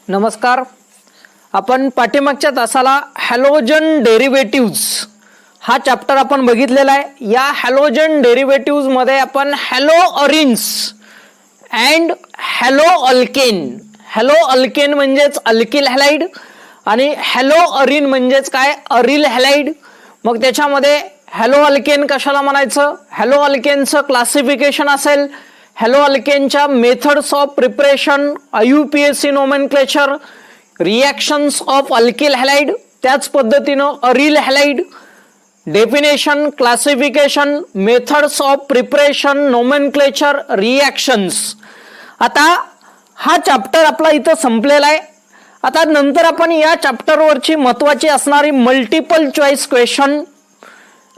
नमस्कार. आपण पाठीमागच्या तासाला हॅलोजन डेरिव्हेटिव्ह्ज हा चॅप्टर आपण बघितलेला आहे. या हॅलोजन डेरिव्हेटिव्ह्ज मध्ये आपण हॅलोअरिन्स अँड हॅलोअल्केन, हॅलोअल्केन म्हणजेच अल्किल हॅलाइड आणि हॅलोअरिन म्हणजेच काय, अरिल हॅलाइड. मग त्याच्यामध्ये हॅलोअल्केन कशाला म्हणायचं, हॅलोअल्केनचं क्लासिफिकेशन असेल, हॅलोअल्केनच्या methods of preparation, IUPAC nomenclature, reactions of alkyl halide, त्याच पद्धतीनं aryl halide, definition, classification, methods of preparation, nomenclature, reactions. आता हा चॅप्टर आपला इथं संपलेला आहे. आता नंतर आपण या चॅप्टरवरची महत्त्वाची असणारी मल्टिपल चॉईस क्वेश्चन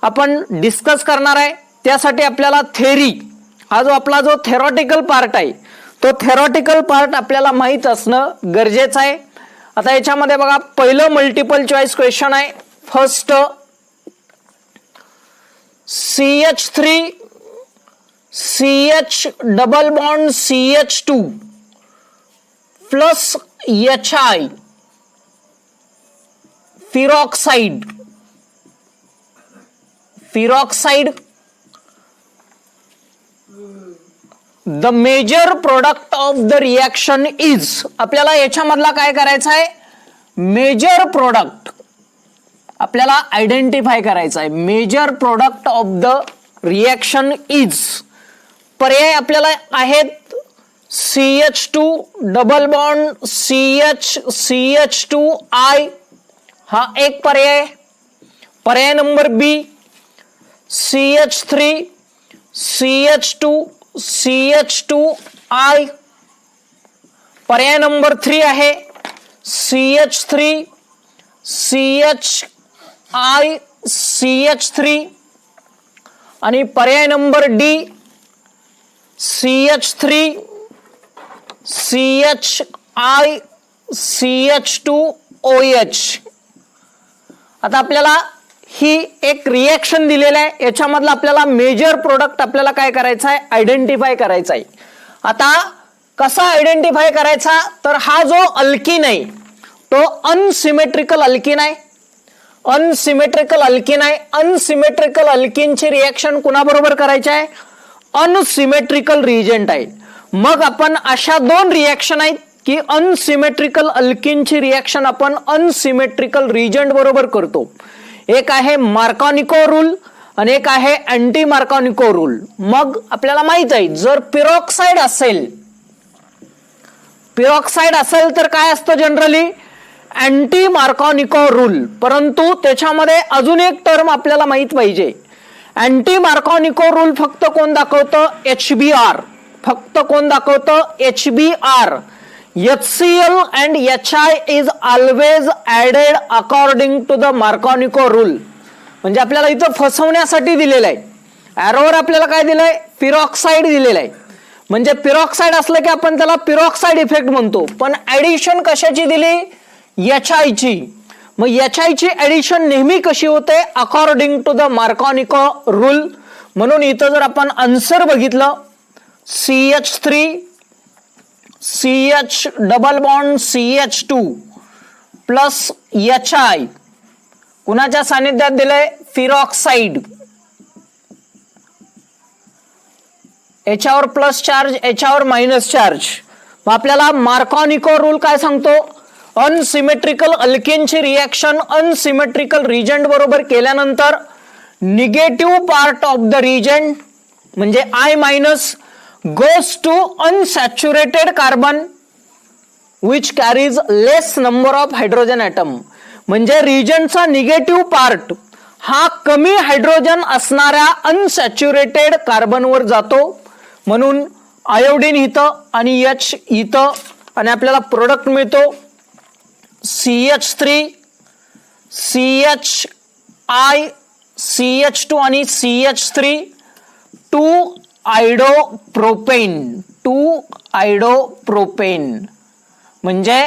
आपण डिस्कस करणार आहे. त्यासाठी आपल्याला थेरी, हा जो आपला जो थेरॉटिकल पार्ट आहे तो थेरॉटिकल पार्ट आपल्याला माहीत असणं गरजेचं आहे. आता याच्यामध्ये बघा, पहिलं मल्टिपल चॉईस क्वेश्चन आहे. First, CH3 CH double bond CH2 plus HI peroxide, peroxide the major product of the reaction is. आपल्याला याच्यामधला काय करायचं आहे, मेजर प्रोडक्ट आपल्याला आयडेंटिफाय करायचं आहे. Major product of the reaction is. पर्याय आपल्याला आहेत CH2 डबल बॉन्ड CH2I, हा एक पर्याय. पर्याय नंबर बी CH3 CH2I. पर्याय नंबर 3 आहे CH3 CH3 आणि पर्याय नंबर डी CH3 CH2OH. आता आपल्याला ही एक रिएक्शन दिलेलं आहे, याच्यामधला आपल्याला मेजर प्रोडक्ट आपल्याला काय करायचा आहे, आयडेंटिफाय करायचा आहे. आता कसा आयडेंटिफाय करायचा, तर हा जो अल्किन आहे तो अनसिमेट्रिकल अल्किन आहे. अनसिमेट्रिकल अल्किन आहे. अनसिमेट्रिकल अल्किनची रिएक्शन कुणाबरोबर करायची आहे, अनसिमेट्रिकल रिएजंट आहे. मग आपण अशा दोन रिएक्शन आहेत की अनसिमेट्रिकल अल्किनची रिएक्शन आपण अनसिमेट्रिकल रिएजंट बरोबर करतो. एक आहे मार्कोनिको रूल आणि एक आहे अँटी मार्कोनिको रूल. मग आपल्याला माहित आहे, जर पिरॉक्साइड असेल तर काय असतं जनरली, अँटी मार्कोनिको रूल. परंतु त्याच्यामध्ये अजून एक टर्म आपल्याला माहित पाहिजे. अँटी मार्कोनिको रूल फक्त कोण दाखवतं, HBr. फक्त कोण दाखवतं, HBr. HCl and HI is always added according to the Marconico rule. म्हणजे आपल्याला इथं फसवण्यासाठी दिलेलं आहे. एरोवर आपल्याला काय दिलंय, पिरॉक्साइड दिलेलं आहे. म्हणजे पिरॉक्साइड असलं की आपण त्याला पिरॉक्साइड इफेक्ट म्हणतो. पण ऍडिशन कशाची दिली, HI ची. मग HI ची ऍडिशन नेहमी कशी होते, according to the Markovnikov rule. म्हणून इथं जर आपण आन्सर बघितलं, CH3 CH double bond CH2 plus HI कुणाच्या सानिध्यात दिलंय, फिरॉक्साइड. याच्यावर प्लस चार्ज, याच्यावर मायनस चार्ज. मग आपल्याला मार्कोनिको रूल काय सांगतो, अनसिमेट्रिकल अल्केनची रिएक्शन अनसिमेट्रिकल रिएजंट बरोबर केल्यानंतर negative part of the reagent म्हणजे I minus goes to unsaturated carbon which carries less number of hydrogen atom. म्हणजे रिएजंटचा निगेटिव्ह पार्ट हा कमी हायड्रोजन असणाऱ्या अनसॅच्युरेटेड कार्बनवर जातो. म्हणून आयोडीन इथं आणि H इथं आणि आपल्याला प्रोडक्ट मिळतो CH3 CHI CH2 आणि CH3 2 आयडोप्रोपेन. म्हणजे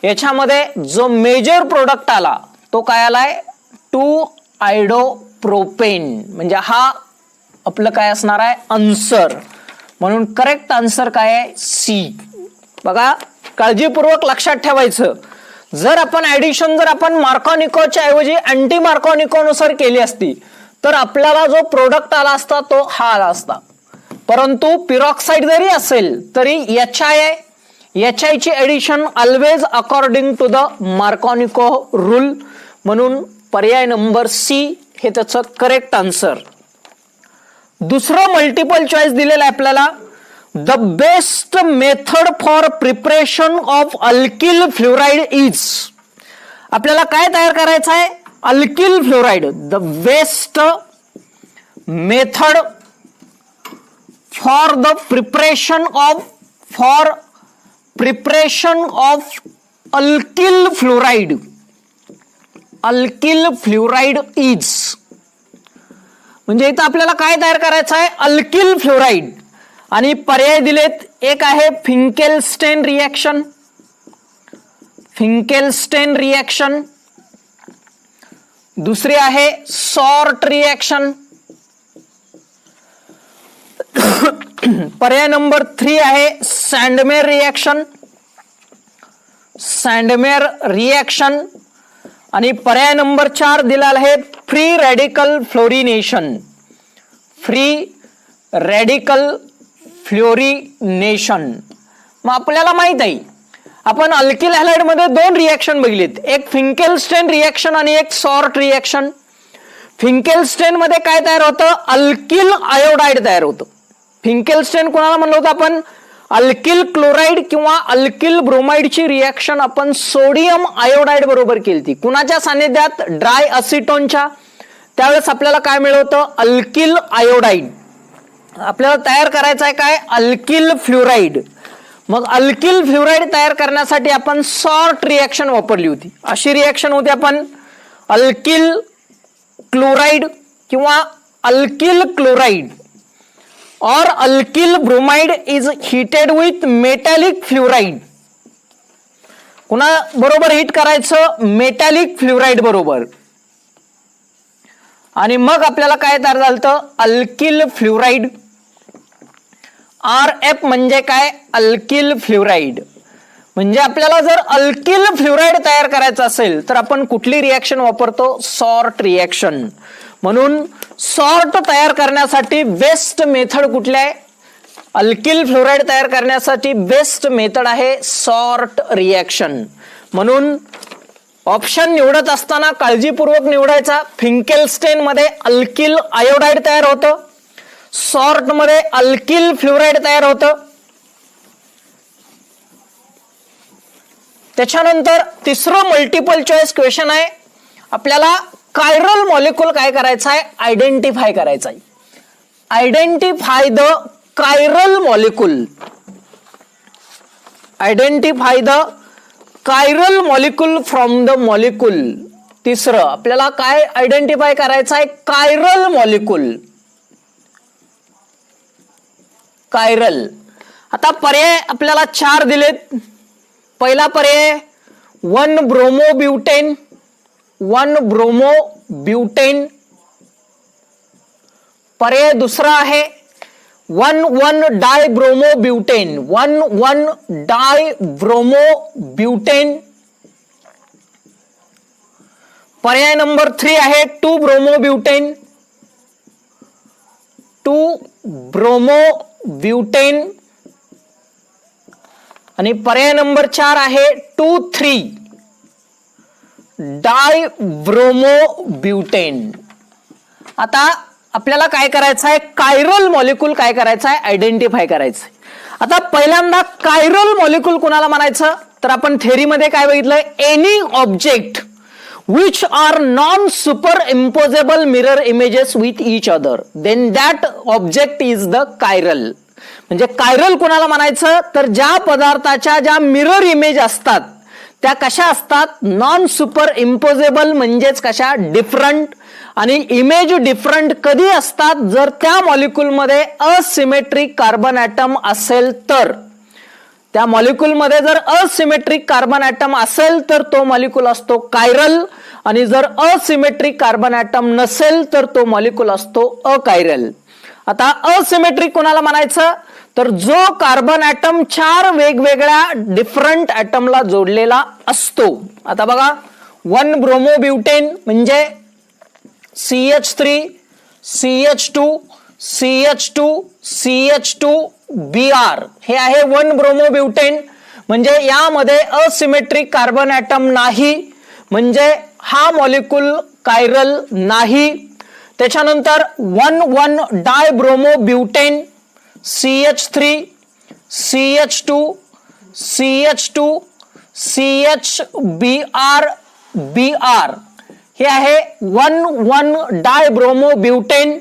याच्यामध्ये जो मेजर प्रोडक्ट आला तो काय आलाय, 2 आयडोप्रोपेन. म्हणजे हा आपलं काय असणार आहे, आन्सर. म्हणून करेक्ट आन्सर काय आहे, सी. बघा काळजीपूर्वक लक्षात ठेवायचं, जर आपण ऍडिशन जर आपण मार्कोनिकोच्या ऐवजी अँटी मार्कोनिकोनुसार केली असती तर आपल्याला जो प्रोडक्ट आला असता तो हा आला असता. परंतु पिरॉक्साईड जरी असेल तरी HI ची addition always according to the Markovnikov rule, म्हणून पर्याय नंबर सी हे त्याचं करेक्ट आन्सर. दुसरं मल्टिपल चॉईस दिलेलं आहे आपल्याला, the best method for preparation of alkyl fluoride is. आपल्याला काय तयार करायचं आहे? Alkyl fluoride. The best method for the preparation of alkyl fluoride. Alkyl fluoride is म्हणजे इथं आपल्याला काय तयार करायचं आहे? Alkyl fluoride. आणि पर्याय दिलेत, एक आहे फिंकेलस्टेन रिएक्शन, दुसरी आहे सॉर्ट रिएक्शन, पर्याय नंबर 3 आहे सँडमेर रिएक्शन, आणि पर्याय नंबर 4 दिलेला आहे फ्री रॅडिकल फ्लोरिनेशन. मग आपल्याला माहित आहे आपण अल्किल हॅलाइड मध्ये 2 रिएक्शन बघितलीत, एक फिंकेलस्टेन रिएक्शन आणि एक सॉर्ट रिएक्शन. फिंकेलस्टेन मध्ये काय तयार होतं? अल्किल आयोडाइड तयार होतं. फिंकेलस्टेन कोणाला म्हणलं होतं आपण? अल्किल क्लोराइड किंवा अल्किल ब्रोमाइडची रिएक्शन आपण सोडियम आयोडाइड बरोबर केली. कुणाच्या सानिध्यात? ड्राय असिटोनच्या. त्यावेळेस आपल्याला काय मिळत होतं? Alkyl iodide. आपल्याला तयार करायचं आहे काय? Alkyl fluoride. मग अल्किल फ्लोराइड तयार करण्यासाठी आपण सॉर्ट रिएक्शन वापरली होती. अशी रिएक्शन होती आपण अल्किल क्लोराइड किंवा अल्किल क्लोराइड और alkyl bromide is heated with metallic fluoride. कुणा बरोबर हीट करायचं? मेटॅलिक फ्लोराइड बरोबर. आणि मग आपल्याला काय तयार झालं? Alkyl fluoride. RF म्हणजे काय? Alkyl fluoride. म्हणजे आपल्याला जर अल्किल फ्लोराइड तयार करायचं असेल तर आपण कुठली रिएक्शन वापरतो? Sort reaction. म्हणून सॉर्ट तयार करण्यासाठी बेस्ट मेथड कुठली आहे? अल्किल फ्लोराइड तयार करण्यासाठी बेस्ट मेथड आहे सॉर्ट रिएक्शन. म्हणून ऑप्शन निवडत असताना काळजीपूर्वक निवडायचा. फिंकेलस्टेन मध्ये अल्किल आयोडाइड तयार होतं, सॉर्ट मध्ये अल्किल फ्लोराइड तयार होतं. त्याच्यानंतर तिसरं मल्टिपल चॉईस क्वेश्चन आहे, आपल्याला कायरल मॉलिक्यूल काय करायचं आहे? आयडेंटिफाय करायचं आहे. Identify the chiral molecule. Identify the chiral molecule from the molecule. तिसरं आपल्याला काय आयडेंटिफाय करायचं आहे? Chiral molecule. कायरल. आता पर्याय आपल्याला 4 दिलेत. पहिला पर्याय 1 ब्रोमोब्युटेन. पर्याय दुसरा आहे 1,1 डायब्रोमोब्युटेन. 1,1 डायब्रोमोब्युटेन. पर्याय नंबर 3 आहे 2 ब्रोमोब्युटेन. 2 ब्रोमोब्युटेन. आणि पर्याय नंबर 4 आहे 2,3 डायब्रोमोब्युटेन. आता आपल्याला काय करायचं आहे? कायरल मॉलिक्यूल काय करायचं आहे? आयडेंटिफाय करायचं आहे. आता पहिल्यांदा कायरल मॉलिक्यूल कोणाला म्हणायचं? तर आपण थेअरीमध्ये काय बघितलंय? Any object which are non-superimposable mirror images with each other, then that object is the chiral. म्हणजे कायरल कोणाला म्हणायचं? तर ज्या पदार्थाच्या ज्या मिरर इमेज असतात त्या कशा असतात? नॉन सुपर इम्पोजेबल, म्हणजेच कशा? डिफरंट. आणि इमेज डिफरंट कधी असतात? जर त्या मॉलिक्यूल मध्ये असिमेट्रिक कार्बन ॲटम असेल तर. त्या मॉलिक्यूल मध्ये जर असिमेट्रिक कार्बन ॲटम असेल तर तो मॉलिक्यूल असतो कायरल, आणि जर असिमेट्रिक कार्बन ॲटम नसेल तर तो मॉलिक्यूल असतो अकायरल. आता असिमेट्रिक कोणाला म्हणायचं? तर जो कार्बन ऍटम 4 वेगवेगळ्या डिफरंट ऍटमला जोडलेला असतो. आता बघा 1 ब्रोमोब्युटेन म्हणजे CH3 CH2 CH2 CH2 Br हे आहे 1 ब्रोमोब्युटेन. म्हणजे यामध्ये असिमेट्रिक कार्बन ऍटम नाही, म्हणजे हा मॉलिक्यूल कायरल नाही. त्याच्यानंतर 1,1 डायब्रोमोब्युटेन CH3 CH2 CH2 CHBr Br हे आहे 1,1 डायब्रोमोब्युटेन.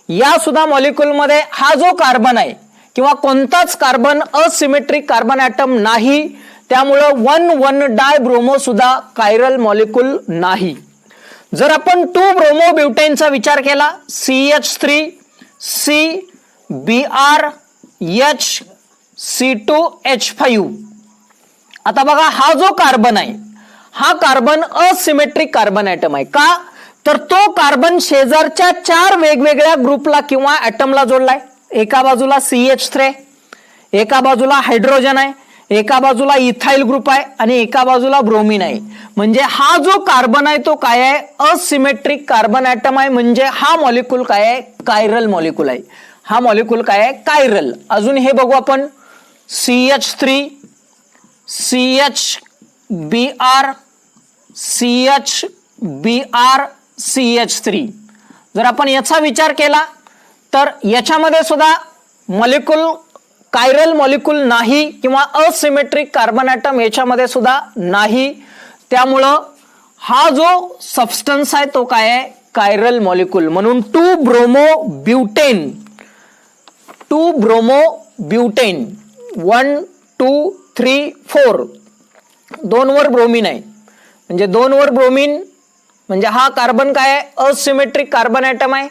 या सुद्धा मॉलिक्यूल मध्ये हा जो कार्बन आहे किंवा कोणताच कार्बन असिमेट्रिक कार्बन ऍटम नाही, त्यामुळं 1,1 डायब्रोमो सुद्धा कायरल मॉलिक्यूल नाही. जर आपण 2 ब्रोमोब्युटेनचा विचार केला CH3 C Br H C2H5. आता बघा हा जो कार्बन आहे हा कार्बन असिमेट्रिक कार्बन ऍटम आहे. का तर तो कार्बन शेजारच्या 4 वेगवेगळ्या ग्रुपला किंवा ऍटमला जोडलाय. एका बाजूला CH3, एका बाजूला हायड्रोजन आहे, एका बाजूला इथाइल ग्रुप आहे आणि एका बाजूला ब्रोमीन आहे. म्हणजे हा जो कार्बन आहे तो काय आहे, असिमेट्रिक कार्बन ऍटम आहे. म्हणजे हा मॉलिक्यूल काय आहे, कायरल मॉलिक्यूल आहे. हा मॉलिक्यूल काय आहे, कायरल. अजून हे बघू आपण CH3 CHBr CHBr CH3. जर आपण याचा विचार केला तर याच्यामध्ये सुद्धा मॉलिक्यूल कायरल मॉलिक्यूल नाही किंवा असिमेट्रिक कार्बन ऍटम याच्यामध्ये सुद्धा नाही. त्यामुळं हा जो सबस्टन्स आहे तो काय आहे, कायरल मॉलिक्यूल. म्हणून 2 ब्रोमोब्युटेन 1 2 3 4 2 वर ब्रोमीन आहे. म्हणजे 2 वर ब्रोमीन म्हणजे हा कार्बन काय आहे, असिमेट्रिक कार्बन ऍटम आहे.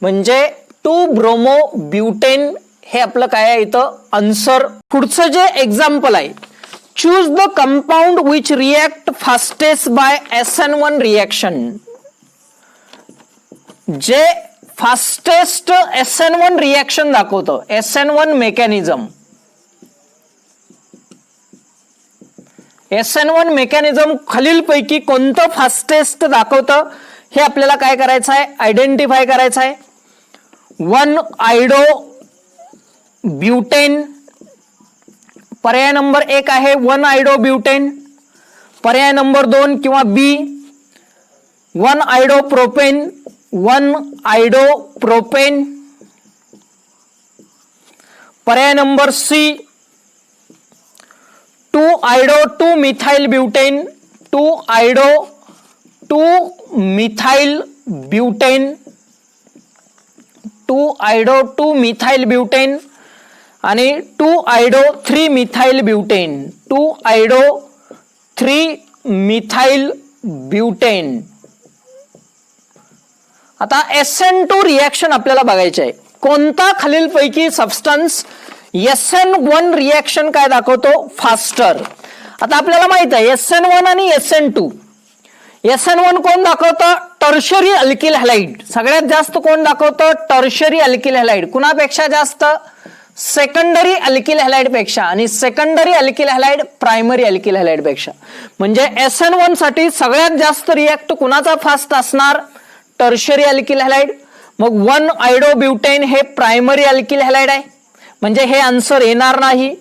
म्हणजे 2 ब्रोमोब्युटेन हे आपलं काय आहे इथं आन्सर. पुढचं जे एक्झाम्पल आहे, choose the compound which react fastest by SN1 reaction. जे फास्टेस्ट SN1 रिएक्शन दाखवतं, SN1 मेकॅनिझम. SN1 मेकॅनिझम खालीलपैकी कोणतं फास्टेस्ट दाखवतं हे आपल्याला काय करायचं आहे, आयडेंटिफाय करायचं आहे. 1 आयडो ब्युटेन, पर्याय नंबर 1 आहे 1 आयडो ब्युटेन. पर्याय नंबर 2 किंवा B 1 आयडो प्रोपेन 1 आयडो प्रोपेन. पर्याय number C 2 आयडो 2 methyl butane 2 आयडो 2 methyl butane 2 आयडो 2 methyl butane आणि 2 आयडो 3 मिथाइल ब्युटेन 2 आयडो 3 मिथाइल ब्युटेन. आता SN2 रिएक्शन आपल्याला बघायचे आहे. कोणता खालीलपैकी सबस्टन्स SN1 रिएक्शन काय दाखवतो, फास्टर. आता आपल्याला माहित आहे SN1 आणि SN2. SN1 कोण दाखवतं, टर्शरी अल्किल हॅलाइड. सगळ्यात जास्त कोण दाखवतं, टर्शरी अल्किल हॅलाइड. कुणापेक्षा जास्त, सेकंडरी अल्किल हॅलाइड पेक्षा. आणि secondary alkyl halide primary alkyl halide पेक्षा. म्हणजे SN1 साठी सगळ्यात जास्त रिएक्ट कुणाचा फास्ट असणार, टर्शरी अल्किल हॅलाइड. मग 1 आयडो ब्युटेन हे प्रायमरी अल्किल हॅलाइड आहे, म्हणजे हे आन्सर येणार नाही.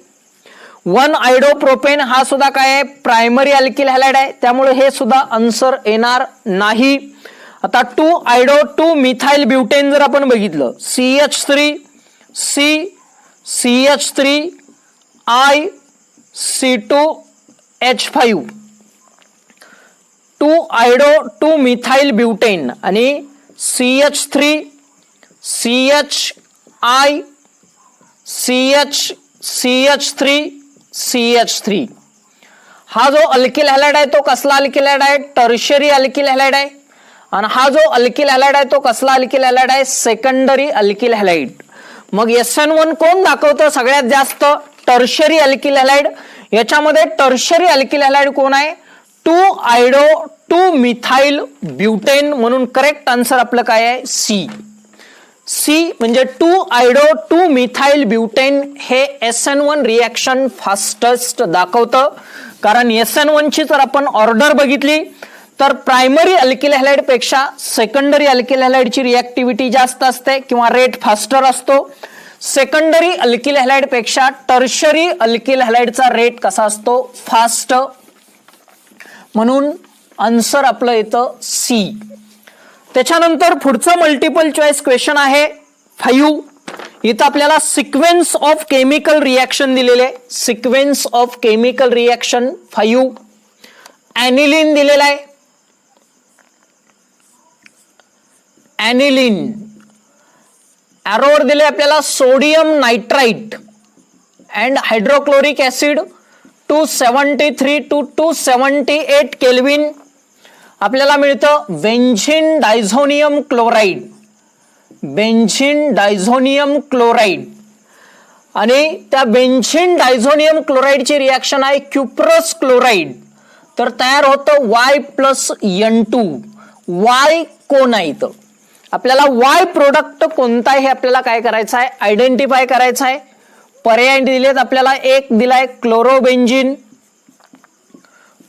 1 आयडो प्रोपेन हा सुद्धा काय आहे, प्रायमरी अल्किल हॅलाइड आहे, त्यामुळे हे सुद्धा आन्सर येणार नाही. आता 2 आयडो 2 मिथाइल ब्युटेन जर आपण बघितलं, CH3 C CH3 I C2H5 2 आयडो 2 methyl butane आणि CH3 CHI CH3 CH3. हा जो अल्किल हॅलाइड आहे तो कसला अल्किल हॅलाइड आहे, टर्शरी अल्किल हॅलाइड आहे. आणि हा जो अल्किल हॅलाइड आहे तो कसला अल्किल हॅलाइड आहे, सेकंडरी अल्किल हॅलाइड. मग SN1 कोण दाखवतं सगळ्यात जास्त, टर्शरी अल्किल हॅलाइड. याच्यामध्ये टर्शरी अल्किल हॅलाइड कोण आहे, 2 आयडो 2 मिथाइल ब्युटेन. म्हणून करेक्ट आन्सर आपलं काय आहे, C. सी म्हणजे 2-iodo-2-methyl-butane हे SN1 रिॲक्शन फास्टेस्ट दाखवतं. कारण SN1 ची जर आपण ऑर्डर बघितली तर प्रायमरी अल्किल हॅलाइड पेक्षा सेकंडरी अल्किल हॅलाइडची रिॲक्टिव्हिटी जास्त असते किंवा रेट फास्टर असतो. सेकंडरी अल्किल हॅलाइड पेक्षा टर्शरी अल्किल हॅलाइडचा रेट कसा असतो? फास्ट. म्हणून आन्सर आपलं येतं सी. त्याच्यानंतर पुढचं मल्टिपल चॉईस क्वेश्चन आहे 5. इथं आपल्याला सिक्वेन्स ऑफ केमिकल रिॲक्शन दिलेले आहे. Sequence of chemical reaction 5. ॲनिलिन दिलेला आहे. ॲनिलिन. ॲरोवर दिले आपल्याला sodium nitrite and hydrochloric acid 273 to 278 kelvin. आपल्याला मिळतं benzene diazonium chloride. Benzene diazonium chloride. आणि त्या बेन्झीन डायझोनियम क्लोराईडची रिॲक्शन आहे क्युप्रस क्लोराईड. तर तयार होतं Y+N2. वाय कोण आहे इथं? आपल्याला वाय प्रोडक्ट कोणता हे आपल्याला काय करायचं आहे? आयडेंटिफाय करायचं आहे. पर्याय दिलेत आपल्याला. एक दिलाय क्लोरोबेन्झीन.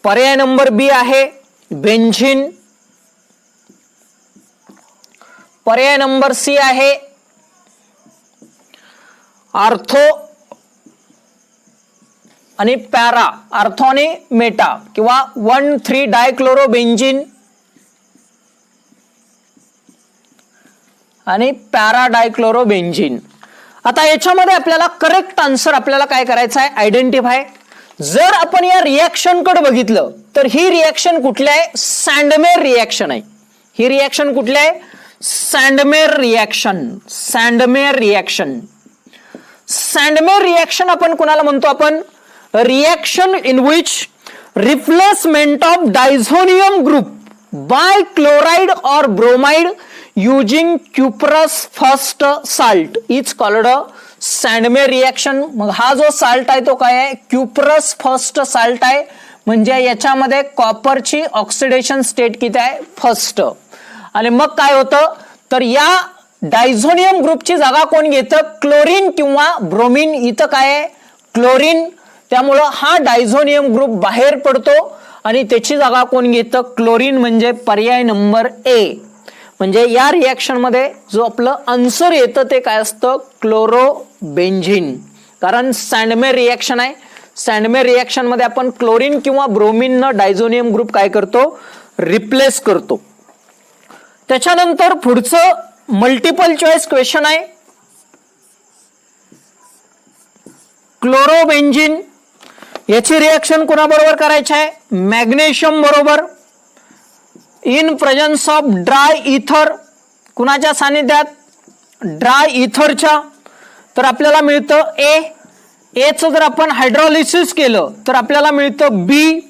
पर्याय नंबर बी आहे बेन्झीन. पर्याय नंबर सी आहे आर्थो आणि पॅरा. आर्थो आणि मेटा किंवा 1,3-डायक्लोरोबेन्झीन आणि पॅरा डायक्लोरोबेन्झीन. आता याच्यामध्ये आपल्याला करेक्ट आन्सर आपल्याला काय करायचं आहे? आयडेंटिफाय. जर आपण या रिॲक्शन कडे बघितलं तर ही रिॲक्शन कुठल्या आहे? सँडमेर रिॲक्शन आहे. ही रिॲक्शन कुठल्या आहे? Sandmeyer reaction. Sandmeyer reaction. Sandmeyer reaction आपण कोणाला म्हणतो? आपण reaction in which replacement of diazonium group by chloride और bromide using cuprous first salt is called a Sandmeyer reaction. मग हा जो साल्ट आहे तो काय आहे? क्युप्रस फर्स्ट साल्ट आहे. म्हणजे याच्यामध्ये कॉपरची ऑक्सिडेशन स्टेट किती आहे? फर्स्ट. आणि मग काय होतं? तर या डायझोनियम ग्रुपची जागा कोण घेतं? क्लोरीन किंवा ब्रोमिन. इथं काय आहे? क्लोरीन. त्यामुळं हा डायझोनियम ग्रुप बाहेर पडतो आणि त्याची जागा कोण घेतं? क्लोरीन. म्हणजे पर्याय नंबर ए. म्हणजे या रिॲक्शन मध्ये जो आपलं आन्सर येतं ते काय असतं? क्लोरोबेन्झीन. कारण सँडमेर रिॲक्शन आहे. सँडमेर रिॲक्शन मध्ये आपण क्लोरीन किंवा ब्रोमिन न डायझोनियम ग्रुप काय करतो? रिप्लेस करतो. त्याच्यानंतर पुढचं मल्टिपल चॉईस क्वेश्चन आहे क्लोरोबेन्झीन. याची रिॲक्शन कोणाबरोबर करायची आहे? मॅग्नेशियम बरोबर. इन प्रेझन्स ऑफ ड्राय इथर. कुणाच्या सानिध्यात? ड्राय इथरच्या. तर आपल्याला मिळतं ए. एचं जर आपण हायड्रोलिसिस केलं तर आपल्याला मिळतं बी.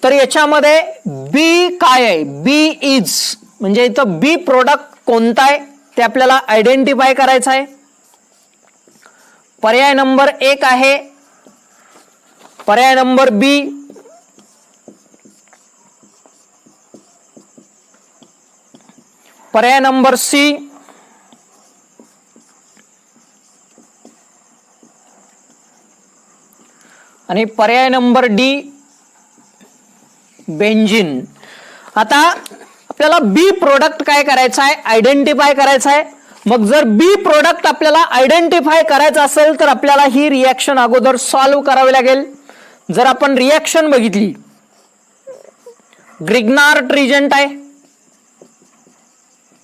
तर याच्यामध्ये बी काय आहे? बी इज. म्हणजे इथं बी प्रोडक्ट कोणता आहे ते आपल्याला आयडेंटिफाय करायचं आहे. पर्याय नंबर एक आहे पर्याय नंबर बी. पर्याय नंबर सी. आणि पर्याय नंबर डी बेन्झीन. आता आपल्याला बी प्रोडक्ट काय करायचं आहे? आयडेंटिफाय करायचं आहे. मग जर बी प्रोडक्ट आपल्याला आयडेंटिफाय करायचं असेल तर आपल्याला ही रिॲक्शन अगोदर सॉल्व्ह करावी लागेल. जर आपण रिॲक्शन बघितली, ग्रिग्नार्ड रिजंट आहे.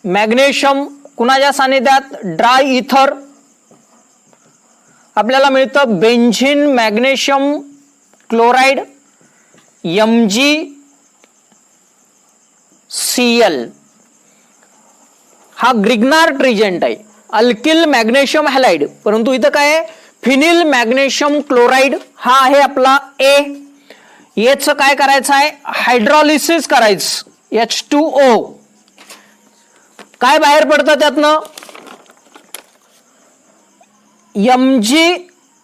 मॅग्नेशियम कुणाच्या सानिध्यात? ड्राय इथर. आपल्याला मिळतं बेन्झीन मॅग्नेशियम क्लोराइड MgCl. हा ग्रिग्नार्ड रिजंट आहे. Alkyl magnesium halide. परंतु इथं काय आहे? Phenyl magnesium chloride. हा आहे आपला ए. याचं काय करायचं आहे? हायड्रोलिसिस करायचं. H2O. काय बाहेर पडतं त्यातनं? Mg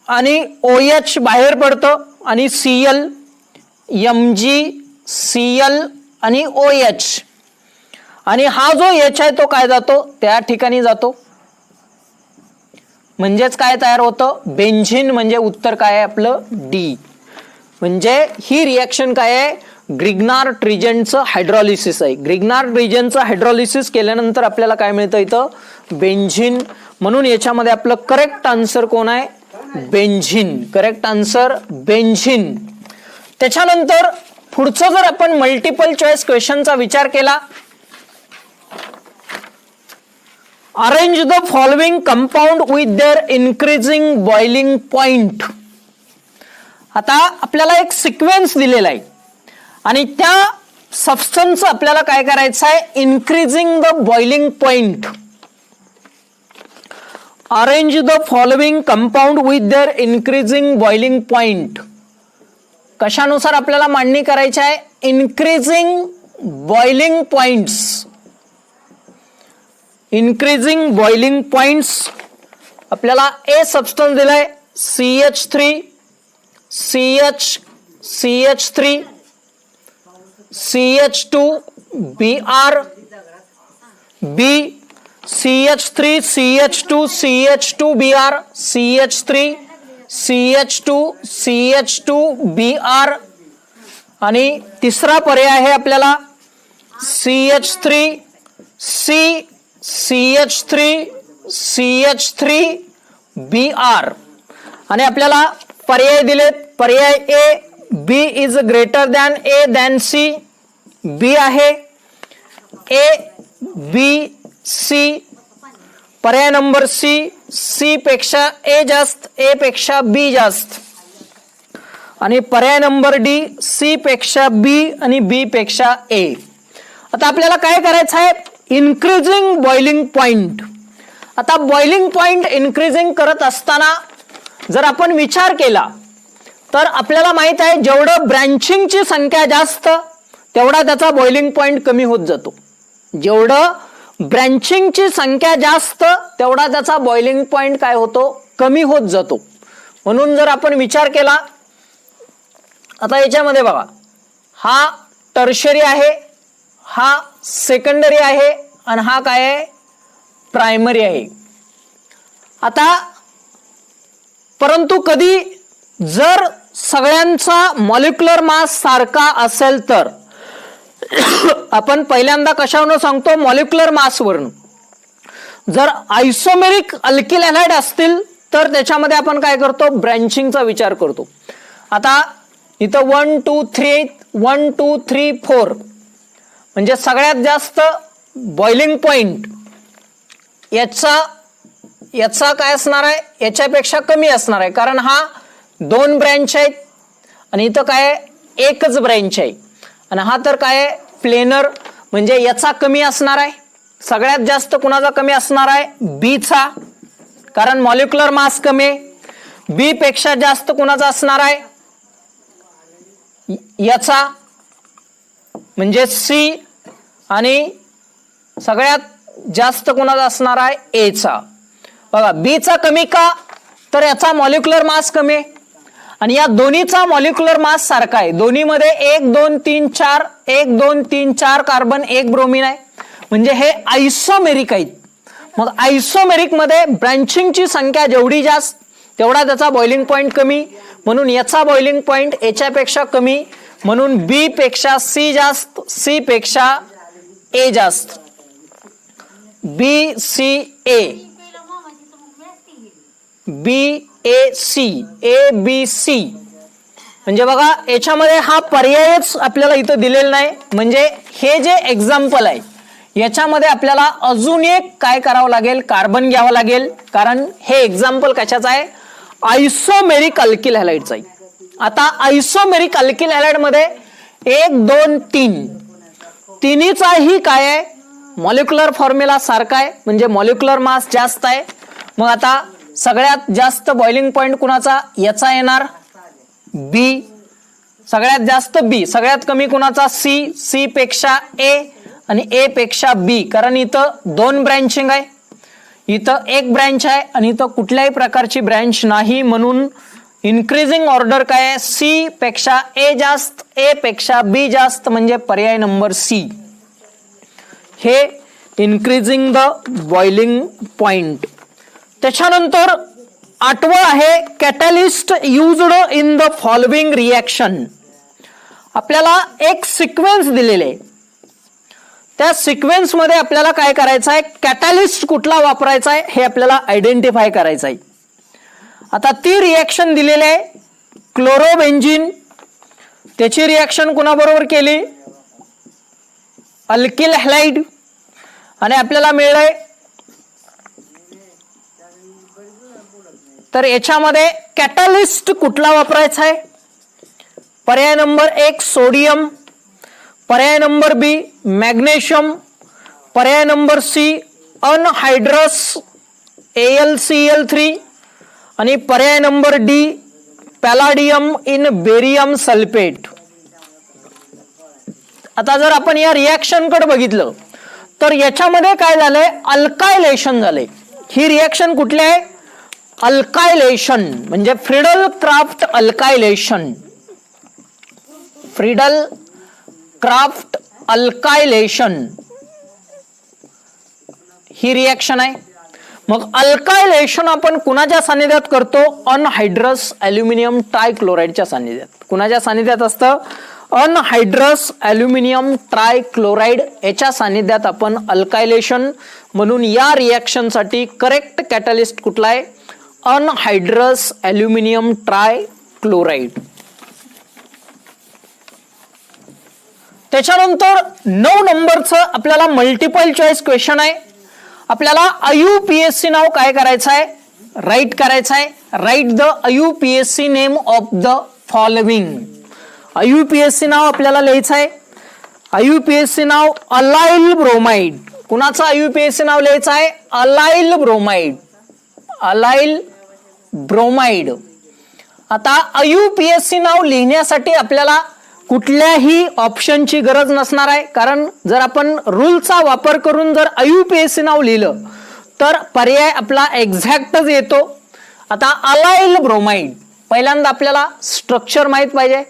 आणि OH बाहेर पडतं आणि Cl. MgCl आणि OH. आणि हा जो H आहे तो काय जातो? त्या ठिकाणी जातो. म्हणजेच काय तयार होतं, बेन्झीन. म्हणजे उत्तर काय आहे आपलं, डी. म्हणजे ही रिॲक्शन काय आहे, ग्रिग्नार्ड रिजनचं हायड्रॉलिसिस आहे. ग्रिग्नार्ड रिजनचं हायड्रॉलिसिस केल्यानंतर आपल्याला काय मिळतं इथं, बेन्झीन. म्हणून याच्यामध्ये आपलं करेक्ट आन्सर कोण आहे, बेन्झीन. Correct answer benzene. त्याच्यानंतर पुढचं जर आपण मल्टिपल चॉईस क्वेश्चनचा विचार केला, arrange the following compound with their increasing boiling point. आता आपल्याला एक सिक्वेन्स दिलेला आहे आणि त्या सबस्टन्स आपल्याला काय करायचं आहे, increasing the boiling point. Arrange the following compound with their increasing boiling point. कशानुसार आपल्याला मांडणी करायची आहे, increasing boiling points. Increasing boiling points आपल्याला ए सबस्टन्स दिलाय CH3, CH3, CH2, Br, B, CH3, CH2, CH2Br, CH3, CH2, Br. आणि तिसरा पर्याय आहे आपल्याला CH3, CH3Br. आणि आपल्याला पर्याय दिलेत, पर्याय A, B is greater than A than C. B आहे ए, बी, सी. पर्याय नंबर सी, सी पेक्षा ए जास्त, ए पेक्षा बी जास्त. आणि पर्याय नंबर डी, सी पेक्षा बी आणि बी पेक्षा ए. आता आपल्याला काय करायचं आहे, इन्क्रीजिंग बॉइलिंग पॉइंट. आता बॉइलिंग पॉइंट इन्क्रीजिंग करत असताना जर आपण विचार केला तर आपल्याला माहित आहे, जेवढं ब्रँचिंगची संख्या जास्त तेवढा त्याचा बॉइलिंग पॉइंट कमी होत जातो. जेवढं ब्रँचिंगची संख्या जास्त तेवढा त्याचा बॉइलिंग पॉइंट काय होतो, कमी होत जातो. म्हणून जर आपण विचार केला, आता याच्यामध्ये बघा, हा टर्शरी आहे, हा सेकंडरी आहे आणि हा काय आहे, प्रायमरी आहे. आता परंतु कधी जर सगळ्यांचा मॉलिक्युलर मास सारखा असेल तर आपण पहिल्यांदा कशावरून सांगतो, मॉलिक्युलर मासवरून. जर आयसोमेरिक अल्किल हॅलाइड असतील तर त्याच्यामध्ये आपण काय करतो, ब्रँचिंगचा विचार करतो. आता इथं 1 2 3 1 2 3 4 म्हणजे सगळ्यात जास्त बॉइलिंग पॉइंट याचा काय असणार आहे, याच्यापेक्षा कमी असणार आहे. कारण हा 2 ब्रँच आहेत आणि इथं काय एकच ब्रँच आहे. आणि हा तर काय प्लेनर, म्हणजे याचा कमी असणार आहे. सगळ्यात जास्त कुणाचा कमी असणार आहे, बीचा, कारण मॉलिक्युलर मास कमी आहे. बी पेक्षा जास्त कुणाचा असणार आहे, याचा, म्हणजे सी. आणि सगळ्यात जास्त कुणाचा असणार आहे, एचा. बघा बीचा कमी का, तर याचा मॉलिक्युलर मास कमी आहे आणि या दोन्हीचा मॉलिक्युलर मास सारखा आहे. दोन्हीमध्ये 1 2 3 4 1 2 3 4 कार्बन 1 ब्रोमीन आहे. म्हणजे हे आयसोमेरिक आहेत. मग आयसोमेरिक मध्ये ब्रँचिंगची संख्या जेवढी जास्त तेवढा त्याचा बॉइलिंग पॉइंट कमी. म्हणून याचा बॉइलिंग पॉइंट याच्यापेक्षा कमी. म्हणून बी पेक्षा सी जास्त, सी पेक्षा ए जास्त. B C A, B A C, A B C. म्हणजे बघा याच्यामध्ये हा पर्यायच आपल्याला इथं दिलेला नाही. म्हणजे हे जे एक्झाम्पल आहे याच्यामध्ये आपल्याला अजून एक काय करावं लागेल, कार्बन घ्यावं लागेल. कारण हे एक्झाम्पल कशाचं आहे, आयसोमेरिक अल्किल हॅलाइडचं आहे. आता आयसोमेरिक अल्किल हॅलाइड मध्ये 1 2 3 तिन्हीचाही काय आहे, मॉलिक्युलर फॉर्म्युला सारखा आहे. म्हणजे मॉलिक्युलर मास जास्त आहे. मग आता सगळ्यात जास्त बॉइलिंग पॉइंट कुणाचा, याचा येणार, बी. सगळ्यात जास्त बी, सगळ्यात कमी कुणाचा, सी. सी पेक्षा ए आणि ए पेक्षा बी. कारण इथं 2 ब्रँचिंग आहे, इथं 1 ब्रँच आहे आणि इथं कुठल्याही प्रकारची ब्रँच नाही. म्हणून इन्क्रीजिंग ऑर्डर काय आहे, सी पेक्षा ए जास्त, ए पेक्षा बी जास्त. म्हणजे पर्याय नंबर सी. हे इन्क्रीजिंग द बॉइलिंग पॉइंट. त्याच्यानंतर 8वं आहे catalyst used in the following reaction. आपल्याला एक सिक्वेन्स दिलेले आहे, त्या सिक्वेन्स मध्ये आपल्याला काय करायचं आहे, कॅटलिस्ट कुठला वापरायचा आहे हे आपल्याला आयडेंटिफाय करायचं आहे. आता ती रिएक्शन दिलेली आहे, क्लोरोबेन्झीन, त्याची रिएक्शन कुणाबरोबर केली, अल्किल हॅलाइड, आणि आपल्याला मिळालंय तर याच्यामध्ये कॅटलिस्ट कुठला वापरायचा आहे. पर्याय नंबर 1 सोडियम, पर्याय नंबर बी मॅग्नेशियम, पर्याय नंबर सी अनहायड्रस AlCl3 आणि पर्याय number D palladium in barium sulphate. आता जर आपण या रिएक्शन कडे बघितलं तर याच्यामध्ये काय झालंय, अल्कायलेशन झालंय. ही रिएक्शन कुठली आहे, अल्कायलेशन, म्हणजे फ्रिडल क्राफ्ट अल्कायलेशन. फ्रिडल क्राफ्ट अल्कायलेशन ही रिएक्शन आहे. मग अल्कायलेशन आपण कुणाच्या सानिध्यात करतो, अनहायड्रस अल्युमिनियम ट्रायक्लोराइडच्या सानिध्यात. कुणाच्या सानिध्यात असतं, अनहायड्रस अल्युमिनियम ट्रायक्लोराइड याच्या सानिध्यात आपण अल्कायलेशन. म्हणून या रिएक्शन साठी करेक्ट कॅटलिस्ट कुठला आहे, अनहायड्रस अल्युमिनियम ट्रायक्लोराइड. त्याच्यानंतर 9 नंबरचं आपल्याला मल्टिपल चॉईस क्वेश्चन आहे. आपल्याला IUPAC नाव काय करायचं आहे, राईट करायचं आहे. Write the IUPAC name of the following. IUPAC नाव आपल्याला लिहायचं आहे. IUPAC नाव अलाइल ब्रोमाइड. कुणाचं IUPAC नाव लिहायचं आहे, अलाइल ब्रोमाइड. Allyl bromide. आता IUPAC नाव लिहिण्यासाठी आपल्याला कुठल्याही ऑप्शनची गरज नसणार आहे, कारण जर आपण रूलचा वापर करून जर IUPAC नाव लिहिलं तर पर्याय आपला एक्झॅक्टच येतो. आता अलाइल ब्रोमाइड, पहिल्यांदा आपल्याला स्ट्रक्चर माहित पाहिजे.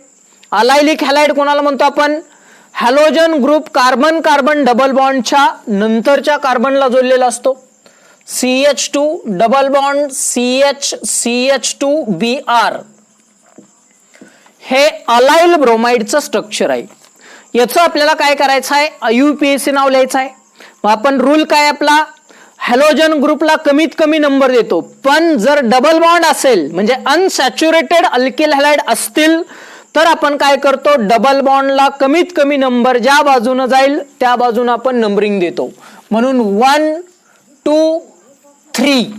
अलायलिक हॅलाइड कोणाला म्हणतो आपण, halogen group carbon carbon double बॉन्डच्या नंतरच्या कार्बनला जोडलेला असतो. CH2 डबल बॉन्ड CH2Br हे अलाइल ब्रोमाइडचं स्ट्रक्चर आहे. याचं आपल्याला काय करायचं आहे, IUPAC नाव लिहायचं आहे. मग आपण रूल काय आपला, हॅलोजन ग्रुपला कमीत कमी नंबर देतो, पण जर डबल बॉन्ड असेल म्हणजे अनसॅच्युरेटेड अल्किल हॅलाइड असतील तर आपण काय करतो, डबल बॉन्डला कमीत कमी नंबर ज्या बाजूने जाईल त्या बाजूने आपण नंबरिंग देतो. म्हणून 1 2 3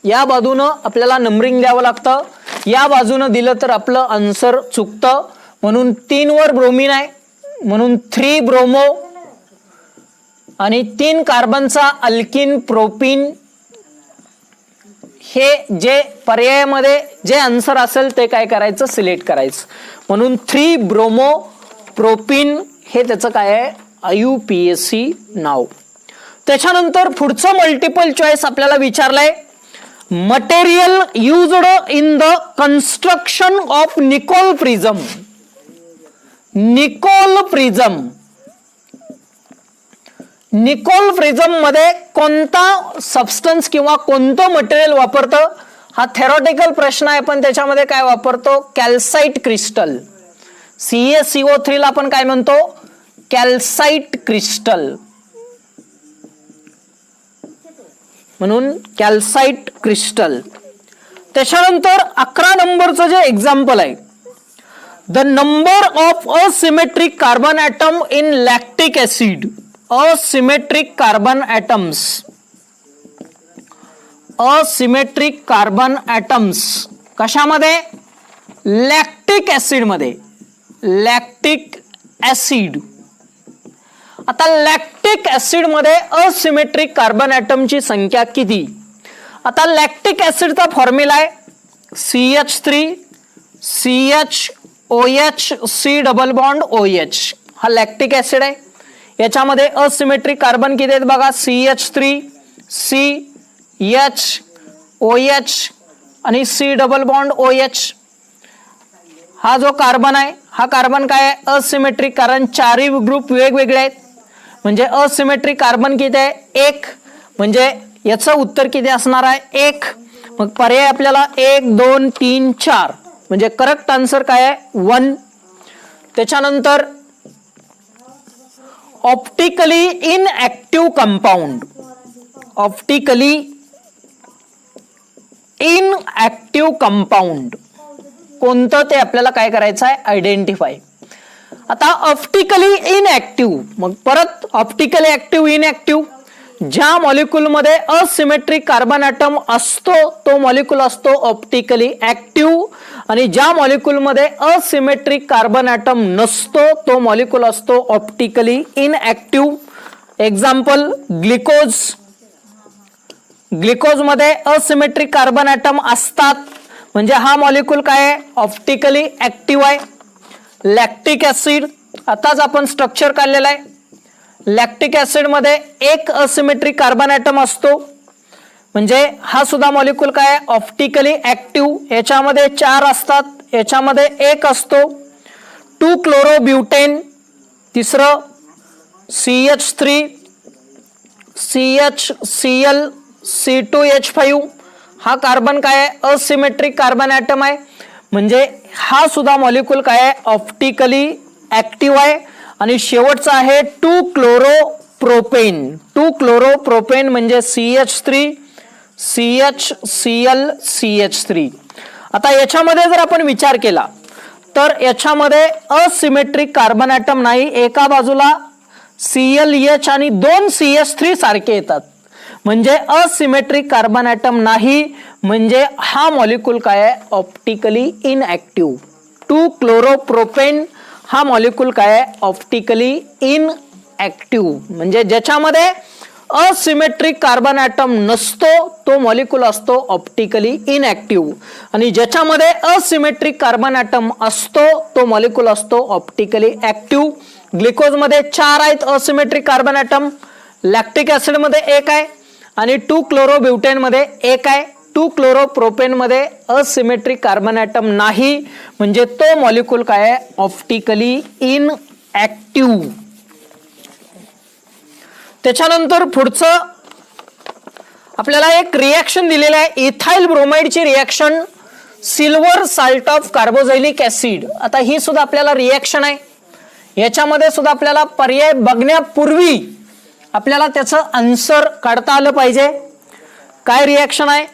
या बाजूनं आपल्याला नंबरिंग द्यावं लागतं. या बाजूनं दिलं तर आपलं आन्सर चुकतं. म्हणून 3 वर ब्रोमीन आहे, म्हणून 3 ब्रोमो, आणि 3 कार्बनचा अल्किन प्रोपीन. हे जे पर्यायामध्ये जे आन्सर असेल ते काय करायचं, सिलेक्ट करायचं. म्हणून 3 ब्रोमो प्रोपीन हे त्याचं काय आहे, IUPAC नाव. त्याच्यानंतर पुढचं मल्टिपल चॉईस आपल्याला विचारलंय, material used in the construction of Nicol prism. Nicol prism, Nicol prism मध्ये कोणता सबस्टन्स किंवा कोणतं मटेरियल वापरतं, हा थेरॉटिकल प्रश्न आहे. पण त्याच्यामध्ये काय वापरतो, कॅल्साइट क्रिस्टल. CaCO3 ला आपण काय म्हणतो, कॅल्साइट क्रिस्टल. म्हणून कॅल्साइट क्रिस्टल. त्याच्यानंतर 11 नंबरचं जे एक्झाम्पल आहे, the number of asymmetric carbon atom in lactic acid. Asymmetric carbon atoms, asymmetric carbon atoms कशामध्ये, लॅक्टिक ऍसिड मध्ये. Lactic acid. आता लॅक्टिक ऍसिड मध्ये असिमेट्रिक कार्बन ॲटमची संख्या किती. आता लॅक्टिक ऍसिडचा फॉर्म्युला आहे CH3 CHOH C double bond OH. हा लॅक्टिक ऍसिड आहे. याच्यामध्ये असिमेट्रिक कार्बन किती आहेत बघा, CH3 CHOH आणि C डबल बॉन्ड OH. हा जो कार्बन आहे हा कार्बन काय आहे, असिमेट्रिक, कारण चारही ग्रुप वेगवेगळे आहेत. म्हणजे असिमेट्रिक कार्बन किती आहे, 1. म्हणजे याचं उत्तर किती असणार आहे, 1. मग पर्याय आपल्याला 1 2 3 4 म्हणजे करेक्ट आन्सर काय आहे 1. त्याच्यानंतर ऑप्टिकली इनएक्टिव्ह कंपाऊंड, ऑप्टिकली इनएक्टिव्ह कंपाऊंड कोणतं ते आपल्याला काय करायचं आहे आयडेंटिफाय. आता ऑप्टिकली इनएक्टिव्ह, मग परत ऑप्टिकली ऍक्टिव्ह इनएक्टिव्ह, ज्या मॉलिक्यूलमध्ये असिमेट्रिक कार्बन ॲटम असतो तो मॉलिक्यूल असतो ऑप्टिकली ऍक्टिव्ह, आणि ज्या मॉलिक्यूलमध्ये असिमेट्रिक कार्बन ॲटम नसतो तो मॉलिक्यूल असतो ऑप्टिकली इनएक्टिव्ह. एक्झाम्पल ग्लुकोज, ग्लुकोजमध्ये असिमेट्रिक कार्बन ॲटम असतात म्हणजे हा मॉलिक्यूल काय आहे ऑप्टिकली ऍक्टिव्ह आहे. लॅक्टिक ऍसिड, आताच आपण स्ट्रक्चर काढलेलं आहे. लॅक्टिक ऍसिड मध्ये एक असिमेट्रिक कार्बन ॲटम असतो म्हणजे हा सुद्धा मॉलिक्यूल काय आहे ऑप्टिकली ऍक्टिव्ह. याच्यामध्ये 4 असतात, याच्यामध्ये 1 असतो. 2 क्लोरोब्युटेन, तिसरं CH3 CHCl C2H5, हा कार्बन काय आहे असिमेट्रिक कार्बन ॲटम आहे म्हणजे हा सुद्धा मॉलिक्यूल काय आहे ऑप्टिकली ऍक्टिव्ह आहे. आणि शेवटचा आहे 2 क्लोरोप्रोपेन, 2 क्लोरोप्रोपेन म्हणजे CH3 CHCl CH3. आता याच्यामध्ये जर आपण विचार केला तर याच्यामध्ये असिमेट्रिक कार्बन ॲटम नाही, एका बाजूला ClH आणि 2 CH3 सारखे येतात म्हणजे असिमेट्रिक कार्बन ॲटम नाही, म्हणजे हा मॉलिक्यूल काय आहे ऑप्टिकली इनएक्टिव्ह. 2 क्लोरोप्रोपेन हा मॉलिक्यूल काय आहे ऑप्टिकली इनएक्टिव्ह म्हणजे ज्याच्यामध्ये असिमेट्रिक कार्बन ॲटम नसतो तो मॉलिक्यूल असतो ऑप्टिकली इनएक्टिव्ह, आणि ज्याच्यामध्ये असिमेट्रिक कार्बन ॲटम असतो तो मॉलिक्यूल असतो ऑप्टिकली ऍक्टिव्ह. ग्लुकोजमध्ये 4 आहेत asymmetric carbon atom, lactic acid मध्ये 1 आहे आणि 2 क्लोरोब्युटेन मध्ये 1 आहे. 2 क्लोरोप्रोपेन मध्ये असिमेट्रिक कार्बन ॲटम नाही म्हणजे तो मॉलिक्यूल काय आहे ऑप्टिकली इनएक्टिव्ह. त्याच्यानंतर पुढचं आपल्याला एक रिएक्शन दिलेलं आहे इथाइल ब्रोमाइडची reaction silver salt of carboxylic acid. आता ही सुद्धा आपल्याला रिएक्शन आहे, याच्यामध्ये सुद्धा आपल्याला पर्याय बघण्यापूर्वी आपल्याला त्याचं आन्सर काढता आलं पाहिजे. काय रिएक्शन आहे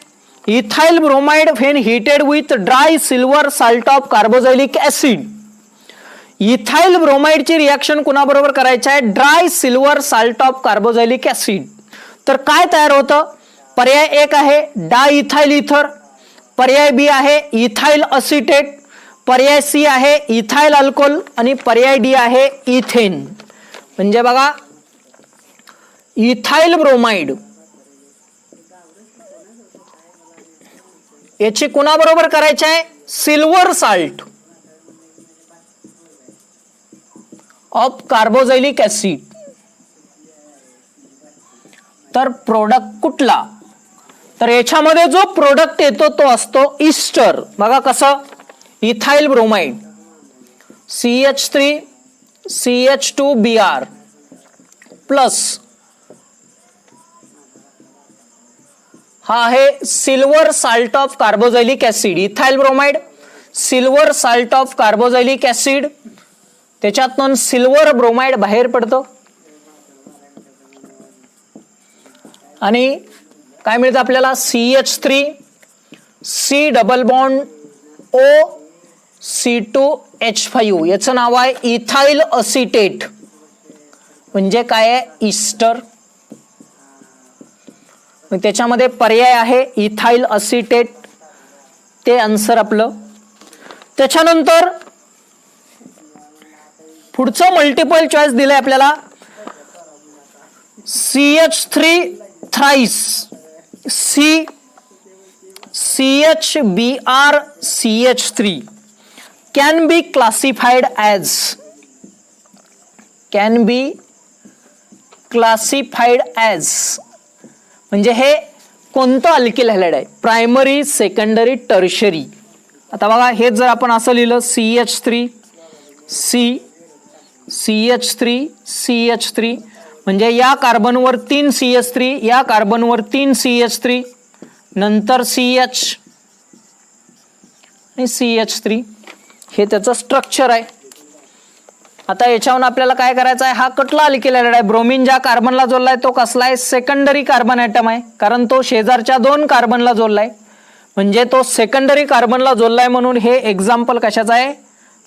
ethyl bromide when heated with dry silver salt of carboxylic acid. Ethyl ब्रोमाइडची रिएक्शन कुणाबरोबर करायचं आहे dry silver salt of carboxylic acid. तर काय तयार होतं पर्याय 1 आहे डायइथाइल इथर, पर्याय बी आहे इथाइल असिटेट, पर्याय सी आहे इथाइल अल्कोहोल आणि पर्याय डी आहे इथेन. म्हणजे बघा इथाइल ब्रोमाइड याची कुणाबरोबर करायचे आहे silver salt of carboxylic acid. तर प्रोडक्ट कुठला तर याच्यामध्ये जो प्रोडक्ट येतो तो असतो ईस्टर. बघा कसं ethyl bromide CH3 CH2Br plus हा आहे silver salt of carboxylic acid. Ethyl bromide silver salt of carboxylic acid, त्याच्यातून सिल्वर ब्रोमाइड बाहेर पडतो आणि काय मिळतं आपल्याला CH3 C double bond O C2H5, याचं नाव आहे इथाइल असिटेट म्हणजे काय आहे ईस्टर. त्याच्यामध्ये पर्याय आहे इथाइल असिटेट, ते आन्सर आपलं. त्याच्यानंतर पुढचं मल्टिपल चॉईस दिलंय आपल्याला CH3 thrice CHBr CH3 can be classified as म्हणजे हे कोणतं अल्किल हॅलाइड आहे प्रायमरी सेकंडरी टर्शरी. आता बघा हे जर आपण असं लिहिलं CH3 म्हणजे या कार्बनवर 3 CH3, या कार्बनवर 3 CH3, नंतर CH आणि CH3 हे त्याचं स्ट्रक्चर आहे. आता याच्यावरून आपल्याला काय करायचं आहे, हा कुठला अल्किल हॅलाइड आहे, ब्रोमीन ज्या कार्बनला जोडलाय तो कसला आहे, सेकंडरी कार्बन ॲटम आहे, कारण तो शेजारच्या 2 कार्बनला जोडलाय, म्हणजे तो सेकंडरी कार्बनला जोडलाय, म्हणून हे एक्झाम्पल कशाचं आहे,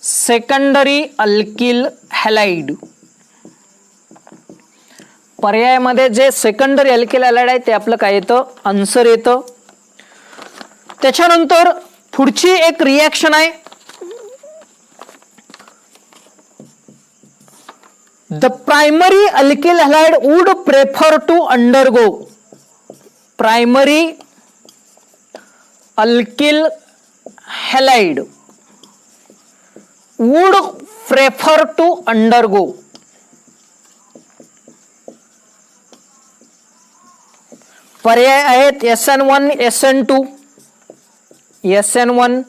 सेकंडरी अल्किल हॅलाइड. पर्यायामध्ये जे सेकंडरी अल्किल हॅलाइड आहे ते आपलं काय येतं, आन्सर येतं. त्याच्यानंतर पुढची एक रिॲक्शन आहे, the primary alkyl halide would prefer to undergo, primary alkyl halide would prefer to undergo, पर्याय आहेत SN1 SN2 SN1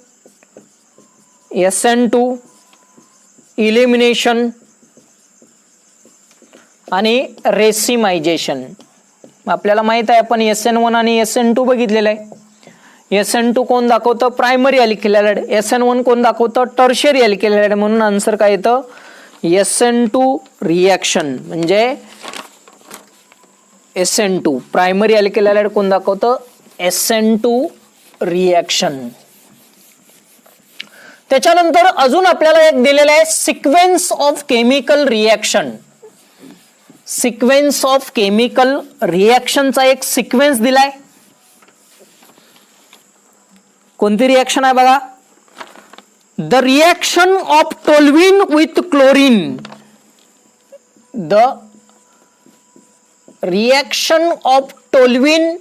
SN2 elimination आणि रेसिमायझेशन. आपल्याला माहित आहे आपण SN1 आणि SN2 बघितलेलं आहे. SN2 कोण दाखवतं, प्रायमरी अल्किल हॅलाइड, SN1 कोण दाखवतं, टर्शियरी अल्किल हॅलाइड, म्हणून आन्सर काय येतं, SN2 रिॲक्शन. म्हणजे SN2 प्रायमरी अल्किल हॅलाइड कोण दाखवतं, SN2 रिॲक्शन. त्याच्यानंतर अजून आपल्याला एक दिलेलं आहे, sequence of chemical reaction. Sequence of chemical रिॲक्शनचा एक सिक्वेन्स दिलाय. कोणती रिॲक्शन आहे बघा, the reaction of toluene with chlorine, the reaction of toluene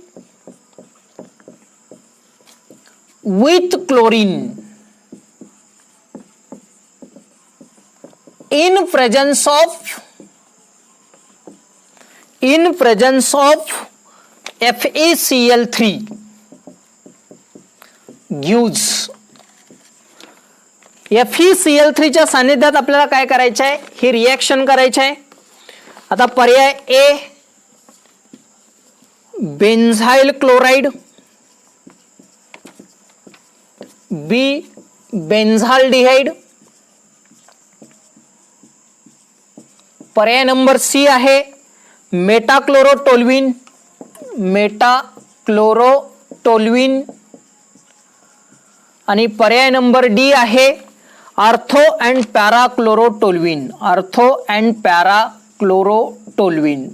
with chlorine in presence of FeCl3 gives, FeCl3 च्या सानिध्यात आपल्याला काय करायचं आहे, ही रिॲक्शन करायची आहे. आता पर्याय A बेन्झाइल क्लोराइड, B बेन्झाल्डिहाइड, पर्याय नंबर C आहे मेटाक्लोरोटोल्युइन, मेटाक्लोरोटोल्युइन, आणि पर्याय नंबर D आहे आर्थो अँड पॅराक्लोरोटोल्युइन, आर्थो अँड पॅराक्लोरोटोल्युइन.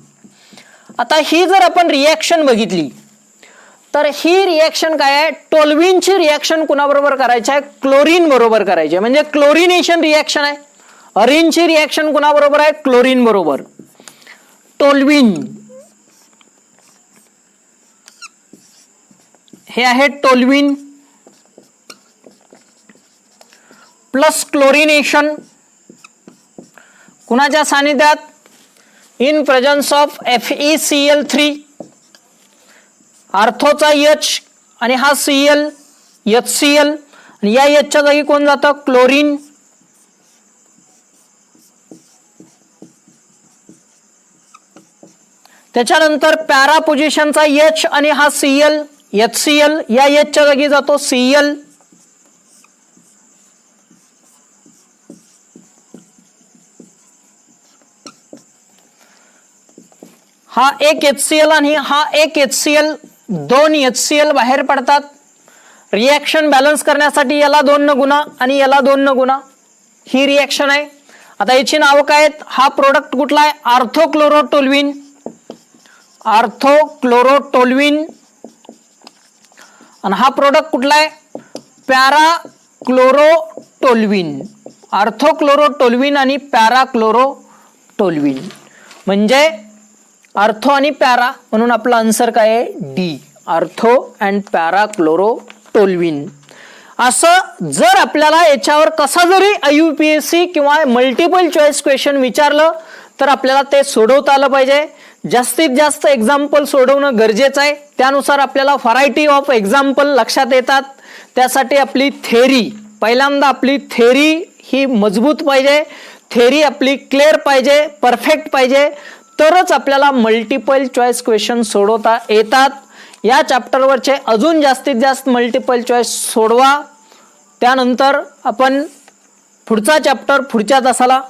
आता ही जर आपण रिॲक्शन बघितली तर ही रिॲक्शन काय आहे, टोल्युइनची रिॲक्शन कुणाबरोबर करायची आहे, क्लोरीन बरोबर करायची आहे, म्हणजे क्लोरिनेशन रिॲक्शन आहे. अरिनची रिॲक्शन कुणाबरोबर आहे, क्लोरीन बरोबर. टोल्युइन हे आहे टोल्युइन प्लस क्लोरिनेशन कुणाच्या सानिध्यात, in presence of FeCl3, आर्थोचा H आणि हा Cl HCl, आणि या H च्या जागी कोण जातं, क्लोरीन. त्याच्यानंतर पॅरा पोझिशनचा H आणि हा Cl HCl, या H च्या जागी जातो Cl. हा एक HCl आणि हा एक HCl, 2 HCl बाहेर पडतात. रिॲक्शन बॅलन्स करण्यासाठी याला 2 न गुणा आणि याला 2 न गुणा, ही रिॲक्शन आहे. आता याची नावं काय आहेत, हा प्रोडक्ट कुठला आहे, आर्थोक्लोरोटोल्युइन, आर्थोक्लोरोटोल्युइन, आणि हा प्रोडक्ट कुठला आहे, पॅराक्लोरोटोल्युइन, आर्थोक्लोरोटोल्युइन आणि पॅराक्लोरोटोल्युइन, म्हणजे आर्थो आणि पॅरा, म्हणून आपला आन्सर काय आहे, डी, आर्थो अँड पॅराक्लोरोटोल्युइन. असं जर आपल्याला याच्यावर कसा जरी IUPAC किंवा मल्टिपल चॉईस क्वेश्चन विचारलं तर आपल्याला ते सोडवता आलं पाहिजे. जास्तीत जास्त एक्झाम्पल सोडवणं गरजेचं आहे, त्यानुसार आपल्याला व्हरायटी ऑफ एक्झाम्पल लक्षात येतात. त्यासाठी आपली थेरी, पहिल्यांदा आपली थेरी ही मजबूत पाहिजे, थेरी आपली क्लिअर पाहिजे, परफेक्ट पाहिजे, तरच आपल्याला मल्टिपल चॉईस क्वेश्चन सोडवता येतात. या चॅप्टरवरचे अजून जास्तीत जास्त मल्टिपल चॉईस सोडवा. त्यानंतर आपण पुढचा चॅप्टर पुढच्या तासाला